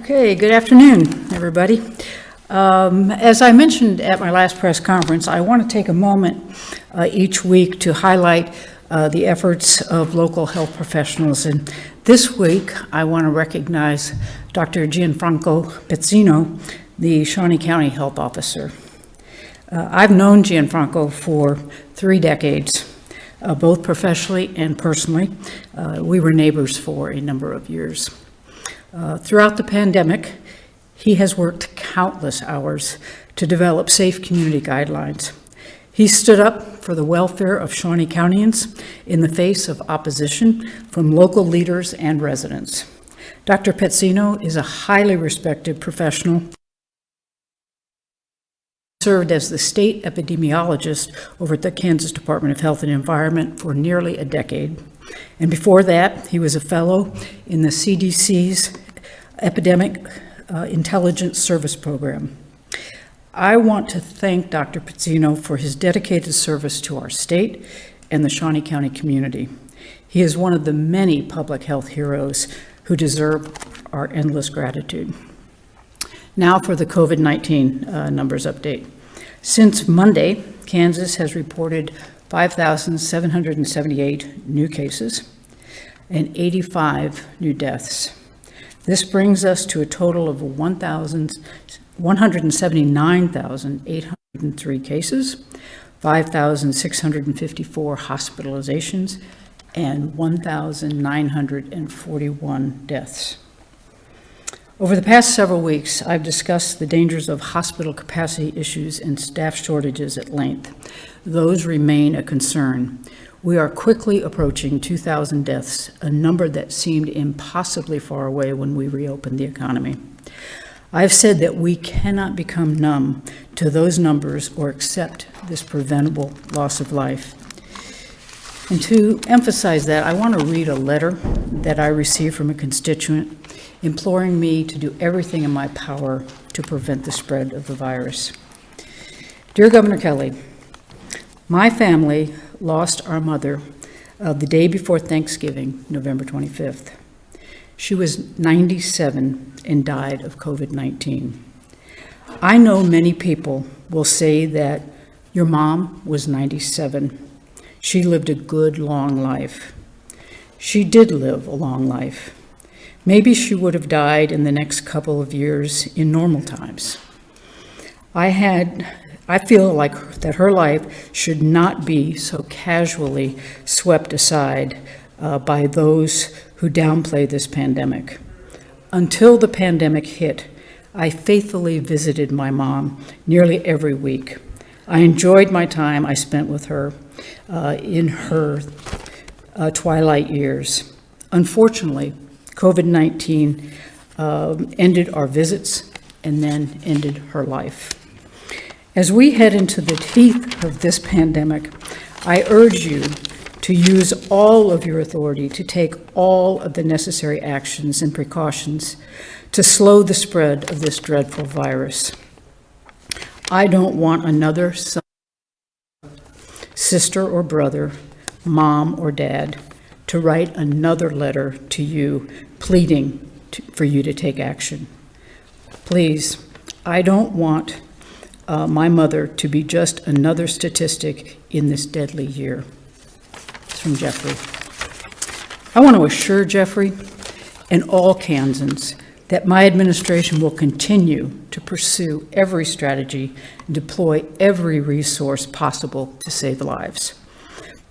Okay, good afternoon, everybody. As I mentioned at my last press conference, I want to take a moment each week to highlight the efforts of local health professionals. And this week, I want to recognize Dr. Gianfranco Pezzino, the Shawnee County Health Officer. I've known Gianfranco for 3 decades, both professionally and personally. We were neighbors for a number of years. Throughout the pandemic, he has worked countless hours to develop safe community guidelines. He stood up for the welfare of Shawnee Countyans in the face of opposition from local leaders and residents. Dr. Pezzino is a highly respected professional. He served as the state epidemiologist over at the Kansas Department of Health and Environment for nearly a decade. And before that, he was a fellow in the CDC's Epidemic Intelligence Service Program. I want to thank Dr. Pezzino for his dedicated service to our state and the Shawnee County community. He is one of the many public health heroes who deserve our endless gratitude. Now for the COVID-19 numbers update. Since Monday, Kansas has reported 5,778 new cases and 85 new deaths. This brings us to a total of 179,803 cases, 5,654 hospitalizations, and 1,941 deaths. Over the past several weeks, I've discussed the dangers of hospital capacity issues and staff shortages at length. Those remain a concern. We are quickly approaching 2,000 deaths, a number that seemed impossibly far away when we reopened the economy. I've said that we cannot become numb to those numbers or accept this preventable loss of life. And to emphasize that, I want to read a letter that I received from a constituent imploring me to do everything in my power to prevent the spread of the virus. Dear Governor Kelly, my family lost our mother the day before Thanksgiving, November 25th. She was 97 and died of COVID-19. I know many people will say that your mom was 97. She lived a good, long life. She did live a long life. Maybe she would have died in the next couple of years in normal times. I feel like that her life should not be so casually swept aside by those who downplay this pandemic. Until the pandemic hit, I faithfully visited my mom nearly every week. I enjoyed my time I spent with her in her twilight years. Unfortunately, COVID-19 ended our visits and then ended her life. As we head into the teeth of this pandemic, I urge you to use all of your authority to take all of the necessary actions and precautions to slow the spread of this dreadful virus. I don't want another son, sister or brother, mom or dad to write another letter to you pleading for you to take action. Please, I don't want my mother to be just another statistic in this deadly year. It's from Jeffrey. I want to assure Jeffrey and all Kansans that my administration will continue to pursue every strategy and deploy every resource possible to save lives.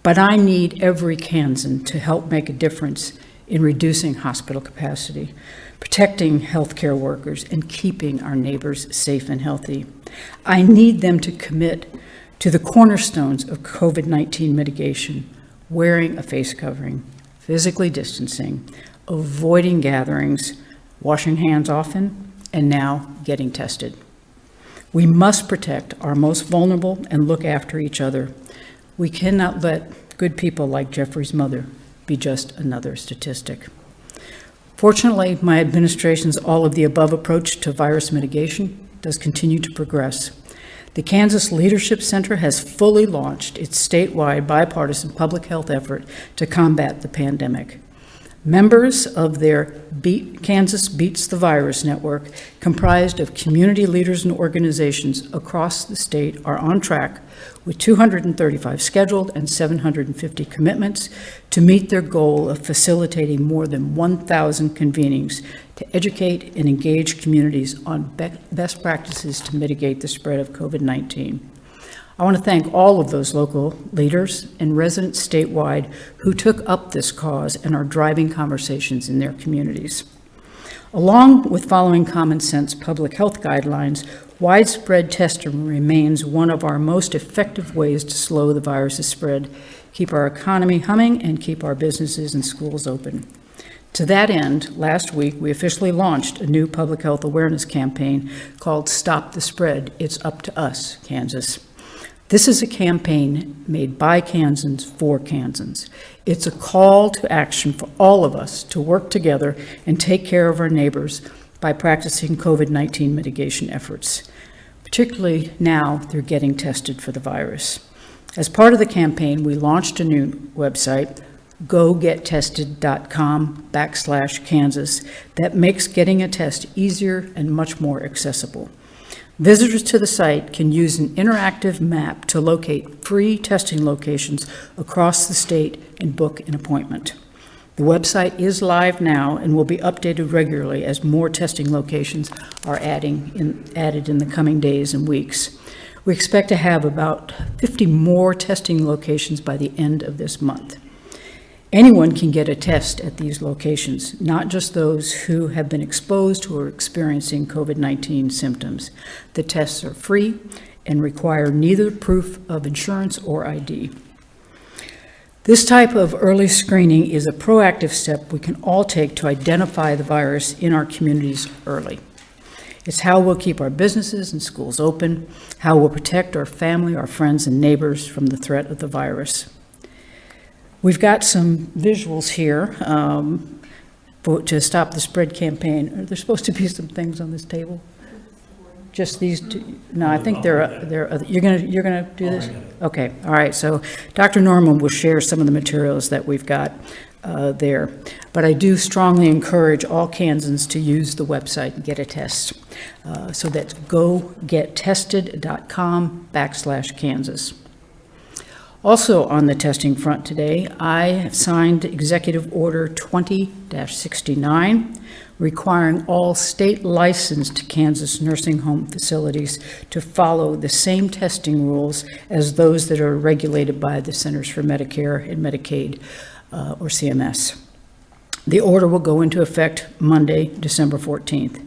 But I need every Kansan to help make a difference in reducing hospital capacity, protecting healthcare workers, and keeping our neighbors safe and healthy. I need them to commit to the cornerstones of COVID-19 mitigation: wearing a face covering, physically distancing, avoiding gatherings, washing hands often, and now getting tested. We must protect our most vulnerable and look after each other. We cannot let good people like Jeffrey's mother be just another statistic. Fortunately, my administration's all-of-the-above approach to virus mitigation does continue to progress. The Kansas Leadership Center has fully launched its statewide bipartisan public health effort to combat the pandemic. Members of their Kansas Beats the Virus network, comprised of community leaders and organizations across the state, are on track with 235 scheduled and 750 commitments to meet their goal of facilitating more than 1,000 convenings to educate and engage communities on best practices to mitigate the spread of COVID-19. I want to thank all of those local leaders and residents statewide who took up this cause and are driving conversations in their communities. Along with following common sense public health guidelines, widespread testing remains one of our most effective ways to slow the virus's spread, keep our economy humming, and keep our businesses and schools open. To that end, last week, we officially launched a new public health awareness campaign called Stop the Spread, It's Up to Us, Kansas. This is a campaign made by Kansans for Kansans. It's a call to action for all of us to work together and take care of our neighbors by practicing COVID-19 mitigation efforts, particularly now they're getting tested for the virus. As part of the campaign, we launched a new website, gogettested.com/Kansas, that makes getting a test easier and much more accessible. Visitors to the site can use an interactive map to locate free testing locations across the state and book an appointment. The website is live now and will be updated regularly as more testing locations are added in the coming days and weeks. We expect to have about 50 more testing locations by the end of this month. Anyone can get a test at these locations, not just those who have been exposed or are experiencing COVID-19 symptoms. The tests are free and require neither proof of insurance or ID. This type of early screening is a proactive step we can all take to identify the virus in our communities early. It's how we'll keep our businesses and schools open, how we'll protect our family, our friends, and neighbors from the threat of the virus. We've got some visuals here to stop the spread campaign. Are there supposed to be some things on this table? Just these two? No, I think they're you're gonna do this? Okay, all right. So Dr. Norman will share some of the materials that we've got there. But I do strongly encourage all Kansans to use the website and get a test. So that's gogettested.com/Kansas. Also on the testing front today, I have signed Executive Order 20-69, requiring all state licensed Kansas nursing home facilities to follow the same testing rules as those that are regulated by the Centers for Medicare and Medicaid, or CMS. The order will go into effect Monday, December 14th.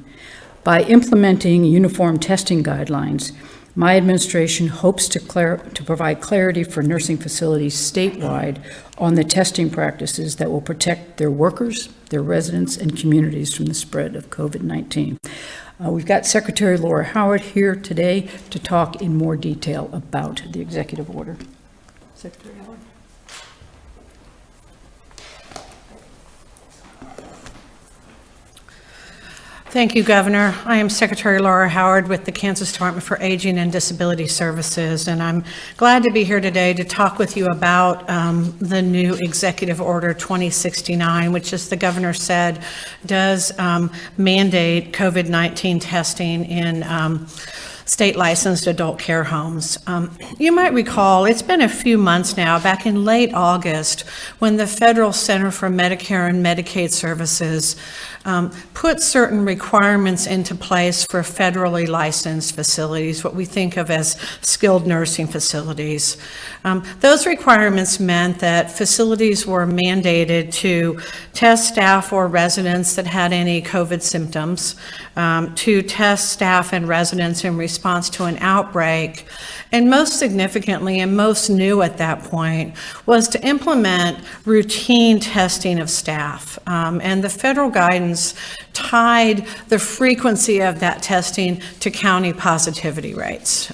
By implementing uniform testing guidelines, my administration hopes to provide clarity for nursing facilities statewide on the testing practices that will protect their workers, their residents, and communities from the spread of COVID-19. We've got Secretary Laura Howard here today to talk in more detail about the executive order. Secretary Howard. Thank you, Governor. I am Secretary Laura Howard with the Kansas Department for Aging and Disability Services, and I'm glad to be here today to talk with you about the new Executive Order 2069, which, as the Governor said, does mandate COVID-19 testing in state licensed adult care homes. You might recall, it's been a few months now, back in late August, when the Federal Center for Medicare and Medicaid Services put certain requirements into place for federally licensed facilities, what we think of as skilled nursing facilities. Those requirements meant that facilities were mandated to test staff or residents that had any COVID symptoms, to test staff and residents in response to an outbreak, and most significantly and most new at that point was to implement routine testing of staff. And the federal guidance tied the frequency of that testing to county positivity rates.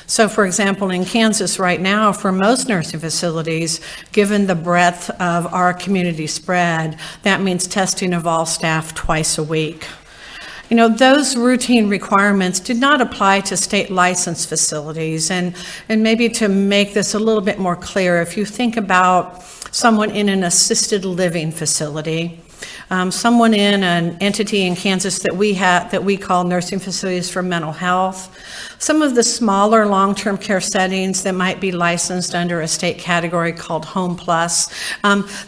So for example, in Kansas right now, for most nursing facilities, given the breadth of our community spread, that means testing of all staff twice a week. those routine requirements did not apply to state licensed facilities. And maybe to make this a little bit more clear, if you think about someone in an assisted living facility, someone in an entity in Kansas that we call nursing facilities for mental health, some of the smaller long-term care settings that might be licensed under a state category called Home Plus,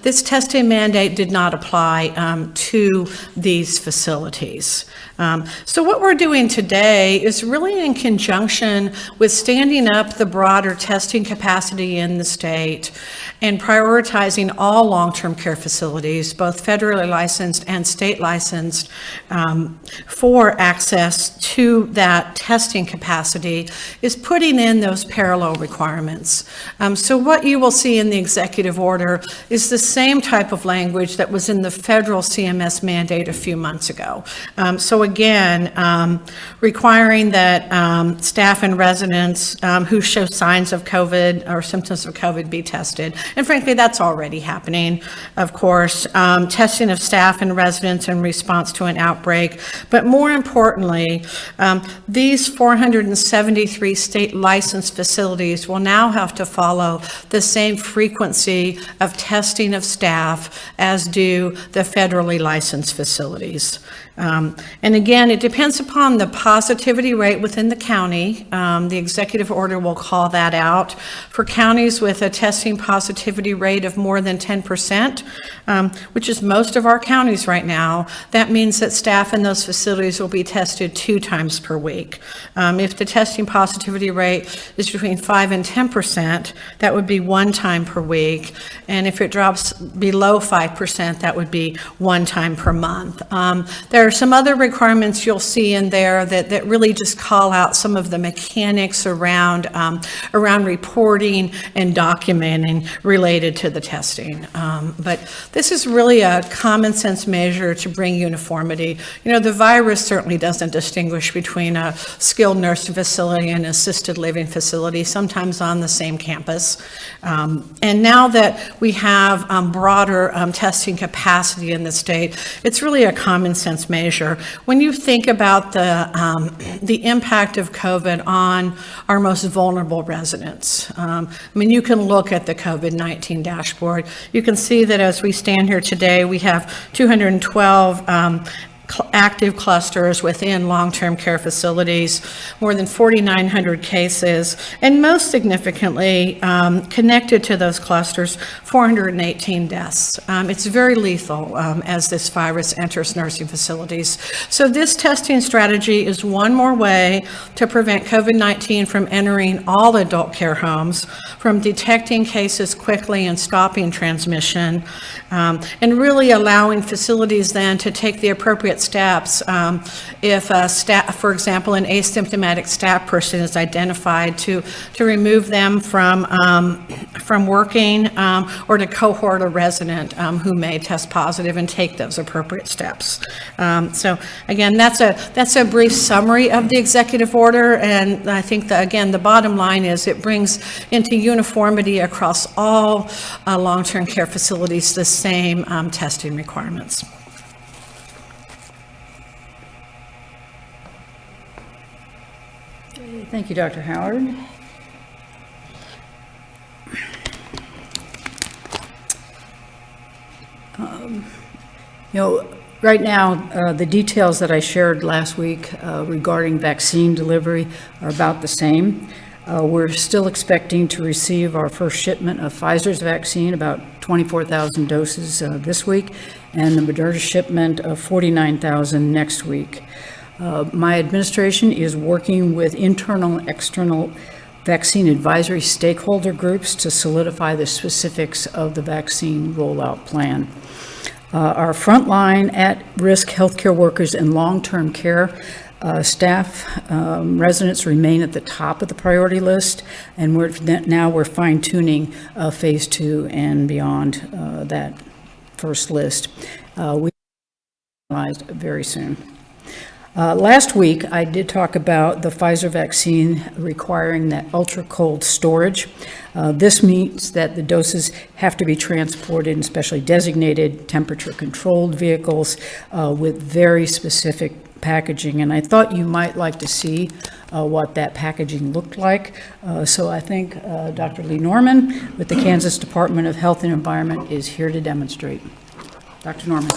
this testing mandate did not apply to these facilities. So what we're doing today is really in conjunction with standing up the broader testing capacity in the state and prioritizing all long-term care facilities, both federally licensed and state licensed, for access to that testing capacity, is putting in those parallel requirements. So what you will see in the executive order is the same type of language that was in the federal CMS mandate a few months ago. So again, requiring that staff and residents who show signs of COVID or symptoms of COVID be tested. And frankly, that's already happening, of course. Testing of staff and residents in response to an outbreak. But more importantly, these 473 state licensed facilities will now have to follow the same frequency of testing of staff as do the federally licensed facilities. And again, it depends upon the positivity rate within the county. The executive order will call that out. For counties with a testing positivity rate of more than 10%, which is most of our counties right now, that means that staff in those facilities will be tested 2 times per week. If the testing positivity rate is between 5 and 10%, that would be 1 time per week. And if it drops below 5%, that would be 1 time per month. There are some other requirements you'll see in there that really just call out some of the mechanics around reporting and documenting related to the testing. But this is really a common sense measure to bring uniformity. The virus certainly doesn't distinguish between a skilled nursing facility and an assisted living facility, sometimes on the same campus. And now that we have broader testing capacity in the state, it's really a common sense measure. When you think about the impact of COVID on our most vulnerable residents, you can look at the COVID-19 dashboard. You can see that as we stand here today, we have 212 active clusters within long-term care facilities, more than 4,900 cases, and most significantly, connected to those clusters, 418 deaths. It's very lethal as this virus enters nursing facilities. So this testing strategy is one more way to prevent COVID-19 from entering all adult care homes, from detecting cases quickly and stopping transmission, and really allowing facilities then to take the appropriate steps if a staff, for example, an asymptomatic staff person is identified, to remove them from working or to cohort a resident who may test positive and take those appropriate steps. So again, that's a brief summary of the executive order, and I think that again the bottom line is it brings into uniformity across all long-term care facilities the same testing requirements. Thank you, Dr. Howard. Right now, the details that I shared last week regarding vaccine delivery are about the same. We're still expecting to receive our first shipment of Pfizer's vaccine, about 24,000 doses this week, and the Moderna shipment of 49,000 next week. My administration is working with internal and external vaccine advisory stakeholder groups to solidify the specifics of the vaccine rollout plan. Our frontline at-risk healthcare workers and long-term care staff residents remain at the top of the priority list, and we're fine-tuning phase 2 and beyond that first list. We will be finalized very soon. Last week, I did talk about the Pfizer vaccine requiring that ultra-cold storage. This means that the doses have to be transported in specially designated temperature-controlled vehicles with very specific packaging. And I thought you might like to see what that packaging looked like. So I think Dr. Lee Norman with the Kansas Department of Health and Environment is here to demonstrate. Dr. Norman.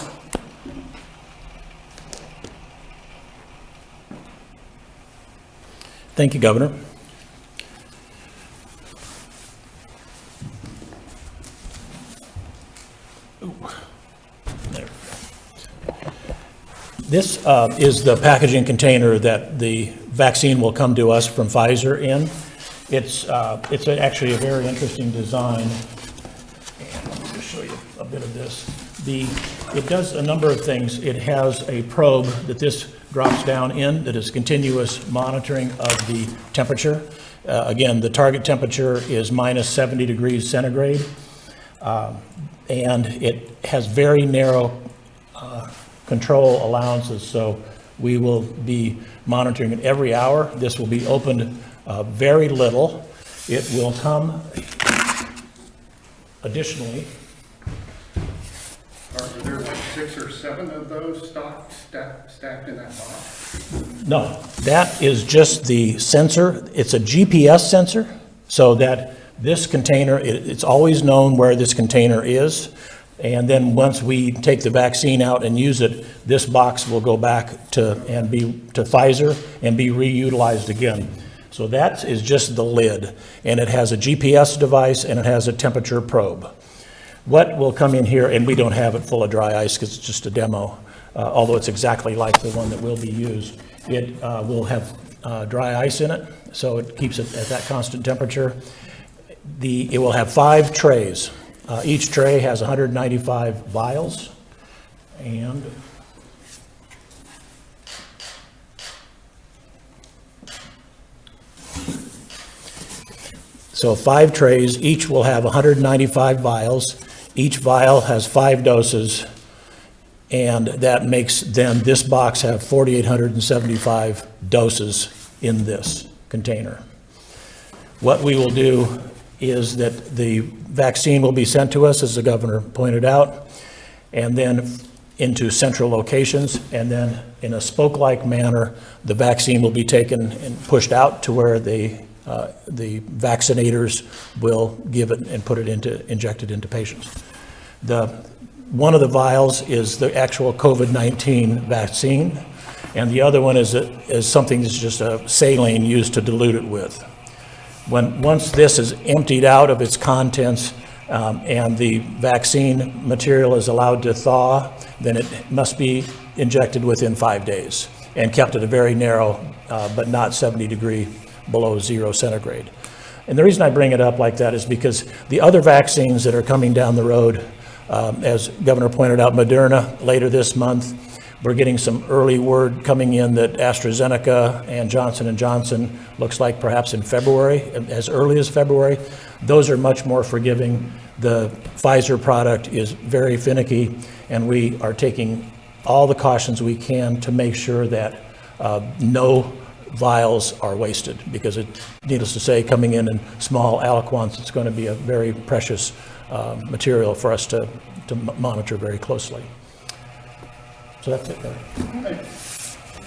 Thank you, Governor. There. This is the packaging container that the vaccine will come to us from Pfizer in. It's actually a very interesting design. And let me just show you a bit of this. It does a number of things. It has a probe that this drops down in that is continuous monitoring of the temperature. Again, the target temperature is minus 70 degrees centigrade. And it has very narrow control allowances, so we will be monitoring it every hour. This will be opened very little. It will come additionally. Are there like 6 or 7 of those stacked in that box? No, that is just the sensor. It's a GPS sensor, so that this container, it's always known where this container is. And then once we take the vaccine out and use it, this box will go back to Pfizer and be reutilized again. So that is just the lid, and it has a GPS device and it has a temperature probe. What will come in here, and we don't have it full of dry ice because it's just a demo, although it's exactly like the one that will be used. It will have dry ice in it, so it keeps it at that constant temperature. It will have 5 trays. Each tray has 195 vials, and so 5 trays, each will have 195 vials. Each vial has 5 doses, and that makes then this box have 4,875 doses in this container. What we will do is that the vaccine will be sent to us, as the governor pointed out, and then into central locations, and then in a spoke-like manner, the vaccine will be taken and pushed out to where the vaccinators will give it and inject it into patients. One of the vials is the actual COVID-19 vaccine, and the other one is something that's just a saline used to dilute it with. Once this is emptied out of its contents and the vaccine material is allowed to thaw, then it must be injected within 5 days and kept at a very narrow, but not 70 degree below 0 centigrade. And the reason I bring it up like that is because the other vaccines that are coming down the road, as Governor pointed out, Moderna later this month, we're getting some early word coming in that AstraZeneca and Johnson & Johnson looks like perhaps in February, as early as February. Those are much more forgiving. The Pfizer product is very finicky, and we are taking all the cautions we can to make sure that no vials are wasted, because needless to say, coming in small aliquots, it's going to be a very precious material for us to monitor very closely. So that's it.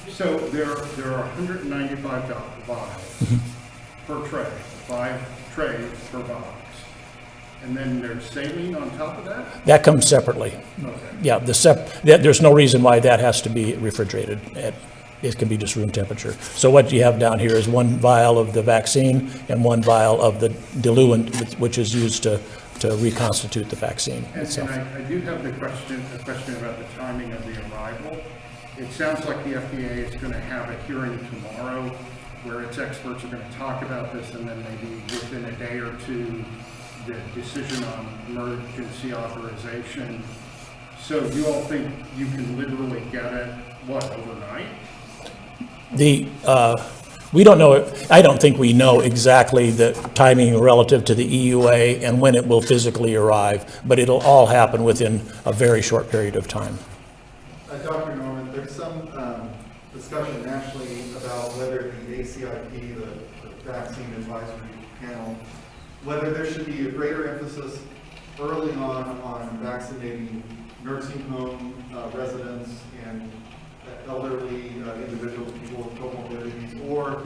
So there are 195 vials per tray, 5 trays per box. And then there's saline on top of that? That comes separately. Okay. Yeah, there's no reason why that has to be refrigerated. It can be just room temperature. So what you have down here is 1 vial of the vaccine and 1 vial of the diluent, which is used to reconstitute the vaccine itself. And I do have a question about the timing of the arrival. It sounds like the FDA is going to have a hearing tomorrow where its experts are going to talk about this, and then maybe within a day or two, the decision on emergency authorization. So do you all think you can literally get it, overnight? We don't know, I don't think we know exactly the timing relative to the EUA and when it will physically arrive, but it'll all happen within a very short period of time. Dr. Norman, there's some discussion whether there should be a greater emphasis early on vaccinating nursing home residents and elderly individuals, people with comorbidities, or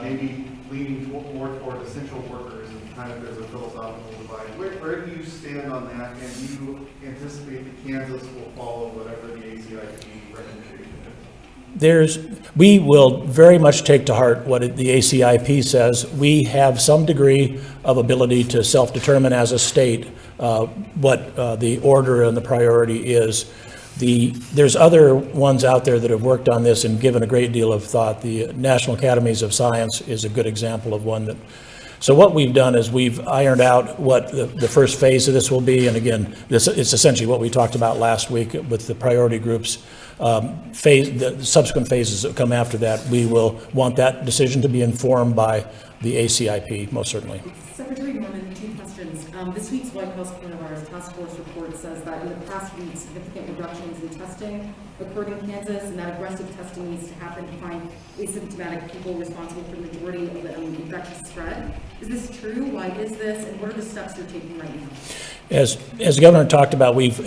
maybe leaning more toward essential workers, and kind of there's a philosophical divide. Where do you stand on that, and do you anticipate that Kansas will follow whatever the ACIP recommendation is? We will very much take to heart what the ACIP says. We have some degree of ability to self-determine as a state what the order and the priority is. There's other ones out there that have worked on this and given a great deal of thought. The National Academies of Science is a good example of one that. So what we've done is we've ironed out what the first phase of this will be, and again, it's essentially what we talked about last week with the priority groups. The subsequent phases that come after that, we will want that decision to be informed by the ACIP, most certainly. Secretary Norman, two questions. This week's White House Coronavirus Task Force report says that in the past week, significant reductions in testing occurred in Kansas, and that aggressive testing needs to happen to find asymptomatic people responsible for the majority of the infectious spread. Is this true? Why is this? And what are the steps you're taking right now? As the governor talked about, we've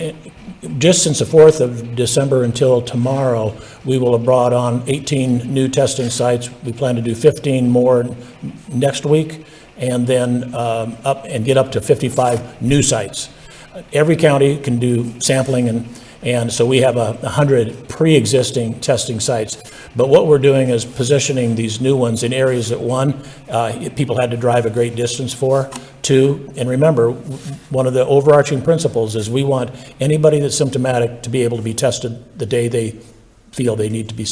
just since the 4th of December until tomorrow, we will have brought on 18 new testing sites. We plan to do 15 more next week, and then get up to 55 new sites. Every county can do sampling, and so we have 100 pre-existing testing sites. But what we're doing is positioning these new ones in areas that, one, people had to drive a great distance for. Two, and remember, one of the overarching principles is we want anybody that's symptomatic to be able to be tested the day they feel they need to be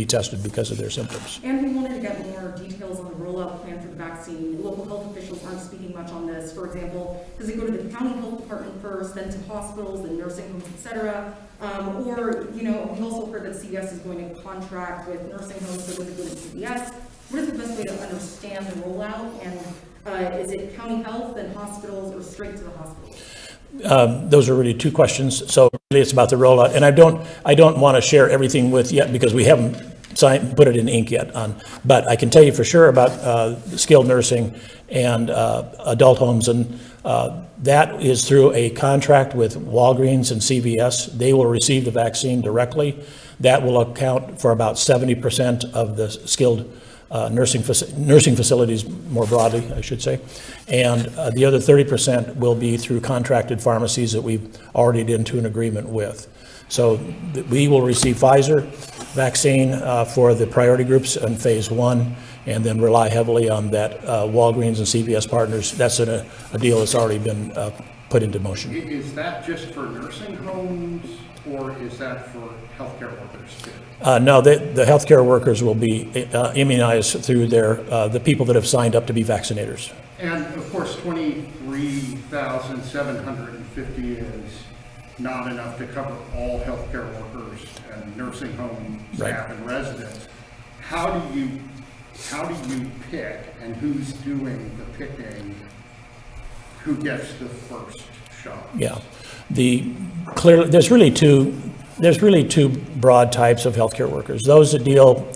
tested because of their symptoms. And we wanted to get more details on the rollout plan for the vaccine. Local health officials aren't speaking much on this. For example, does it go to the county health department first, then to hospitals, then nursing homes, et cetera? Or, we also heard that CVS is going to contract with nursing homes, so does it go to CVS? What is the best way to understand the rollout? And is it county health, then hospitals, or straight to the hospitals? Those are really two questions. So really it's about the rollout. And I don't want to share everything with yet because we haven't put it in ink yet but I can tell you for sure about skilled nursing and adult homes, and that is through a contract with Walgreens and CVS. They will receive the vaccine directly. That will account for about 70% of the skilled nursing facilities more broadly, I should say. And the other 30% will be through contracted pharmacies that we've already been into an agreement with. So we will receive Pfizer vaccine for the priority groups in phase 1, and then rely heavily on that Walgreens and CVS partners. That's a deal that's already been put into motion. Is that just for nursing homes, or is that for healthcare workers too? No, the healthcare workers will be immunized through the people that have signed up to be vaccinators. And of course, 23,750 is not enough to cover all healthcare workers and nursing home staff and residents. How do you pick, and who's doing the picking, who gets the first shot? Yeah, there's really two broad types of healthcare workers: those that deal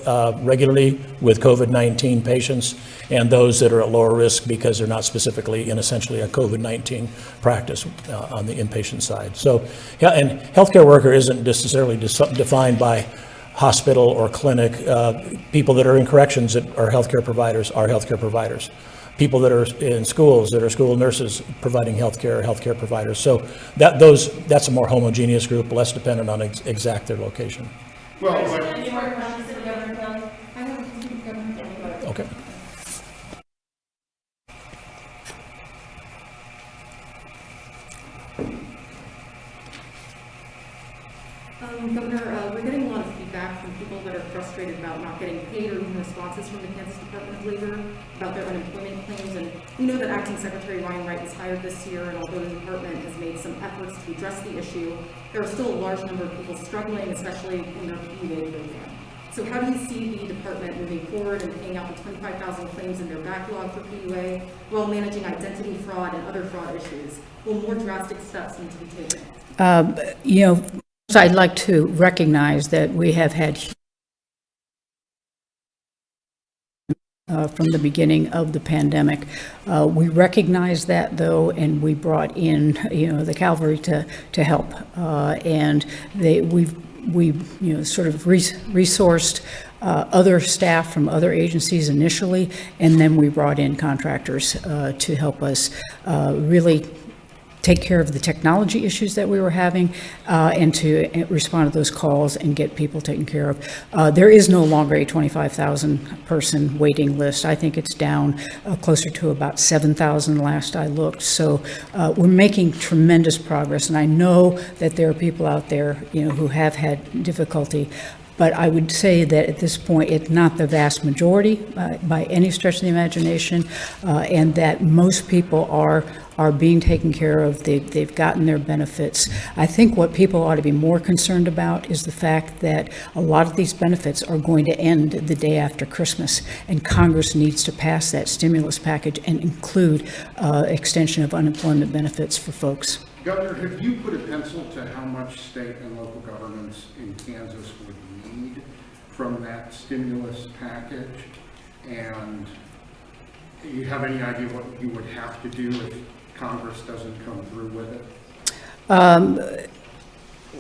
regularly with COVID-19 patients, and those that are at lower risk because they're not specifically in essentially a COVID-19 practice on the inpatient side. So, yeah, and healthcare worker isn't necessarily defined by hospital or clinic. People that are in corrections that are healthcare providers are healthcare providers. People that are in schools that are school nurses providing healthcare are healthcare providers. So that's a more homogeneous group, less dependent on exact their location. Well, Okay. Governor, we're getting a lot of feedback from people that are frustrated about not getting paid or even responses from the Kansas Department of Labor about their unemployment claims. And we know that Acting Secretary Ryan Wright was hired this year, and although the department has made some efforts to address the issue, there are still a large number of people struggling, especially in their PUA program. So how do you see the department moving forward and paying out the 25,000 claims in their backlog for PUA while managing identity fraud and other fraud issues? Will more drastic steps need to be taken? I'd like to recognize that we have had from the beginning of the pandemic. We recognize that, though, and we brought in, the cavalry to help. And we sort of resourced other staff from other agencies initially, and then we brought in contractors to help us really take care of the technology issues that we were having and to respond to those calls and get people taken care of. There is no longer a 25,000 person waiting list. I think it's down closer to about 7,000 last I looked. So we're making tremendous progress, and I know that there are people out there, who have had difficulty. But I would say that at this point, it's not the vast majority by any stretch of the imagination, and that most people are being taken care of. They've gotten their benefits. I think what people ought to be more concerned about is the fact that a lot of these benefits are going to end the day after Christmas, and Congress needs to pass that stimulus package and include extension of unemployment benefits for folks. Governor, have you put a pencil to how much state and local governments in Kansas would need from that stimulus package? And do you have any idea what you would have to do if Congress doesn't come through with it?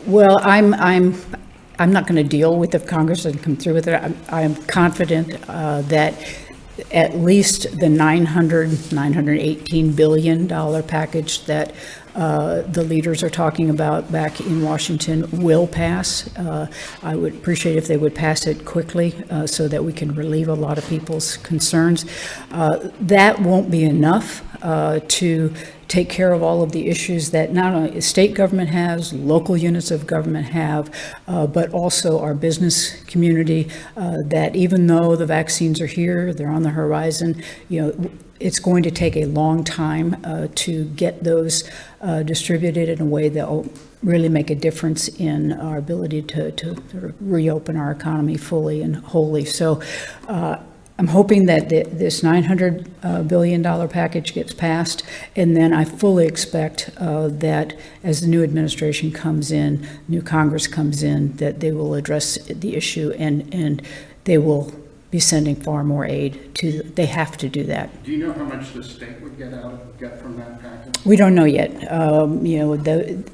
Well, I'm not going to deal with if Congress doesn't come through with it. I'm confident that at least the $918 billion package that the leaders are talking about back in Washington will pass. I would appreciate if they would pass it quickly so that we can relieve a lot of people's concerns. That won't be enough to take care of all of the issues that not only state government has, local units of government have, but also our business community, that even though the vaccines are here, they're on the horizon, it's going to take a long time to get those distributed in a way that will really make a difference in our ability to sort of reopen our economy fully and wholly. So I'm hoping that this $900 billion package gets passed, and then I fully expect that as the new administration comes in, new Congress comes in, that they will address the issue and they will be sending far more aid to. They have to do that. Do you know how much the state would get from that package? We don't know yet.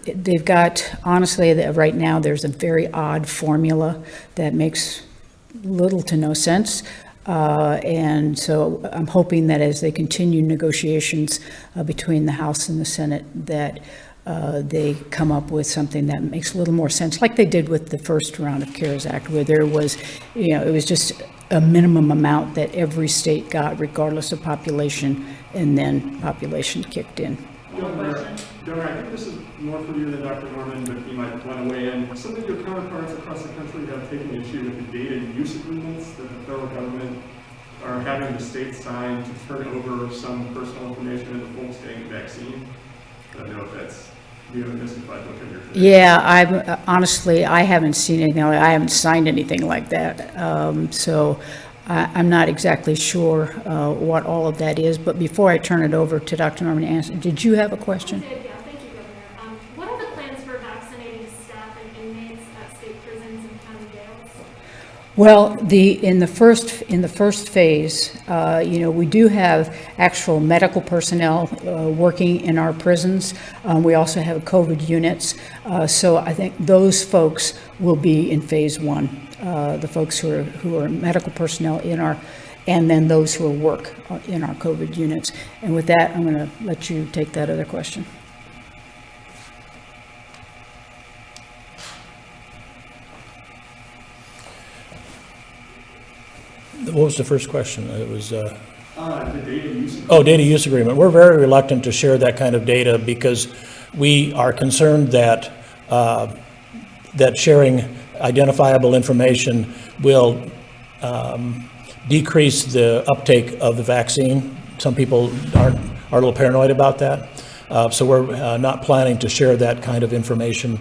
They've got, honestly, right now there's a very odd formula that makes little to no sense. And so I'm hoping that as they continue negotiations between the House and the Senate, that they come up with something that makes a little more sense, like they did with the first round of CARES Act, where there was, it was just a minimum amount that every state got regardless of population, and then population kicked in. Governor, I think this is more for you than Dr. Norman, but you might want to weigh in. Some of your counterparts across the country have taken issue with the data use agreements that the federal government are having the states sign to turn over some personal information of the folks getting the vaccine. I don't know if that's, you haven't mystified what you're saying. Yeah, honestly, I haven't seen anything. I haven't signed anything like that. So I'm not exactly sure what all of that is. But before I turn it over to Dr. Norman to answer, did you have a question? Yeah, thank you, Governor. What are the plans for vaccinating staff and inmates at state prisons and county jails? Well, in the first phase, we do have actual medical personnel working in our prisons. We also have COVID units. So I think those folks will be in phase one. The folks who are medical personnel and then those who will work in our COVID units. And with that, I'm going to let you take that other question. What was the first question? It was, The data use agreement. oh, data use agreement. We're very reluctant to share that kind of data because we are concerned that sharing identifiable information will decrease the uptake of the vaccine. Some people are a little paranoid about that. So we're not planning to share that kind of information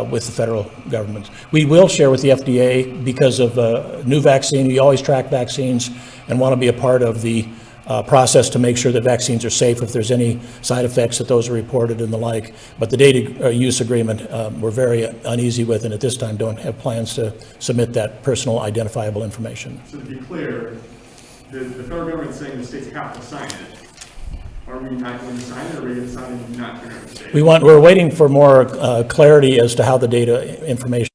with the federal government. We will share with the FDA because of a new vaccine. We always track vaccines and want to be a part of the process to make sure that vaccines are safe if there's any side effects, that those are reported and the like. But the data use agreement we're very uneasy with, and at this time don't have plans to submit that personal identifiable information. So to be clear, the federal government's saying the states have to sign it. Are we not going to sign it, or are we going to sign it and not turn it over to the state? We're waiting for more clarity as to how the data information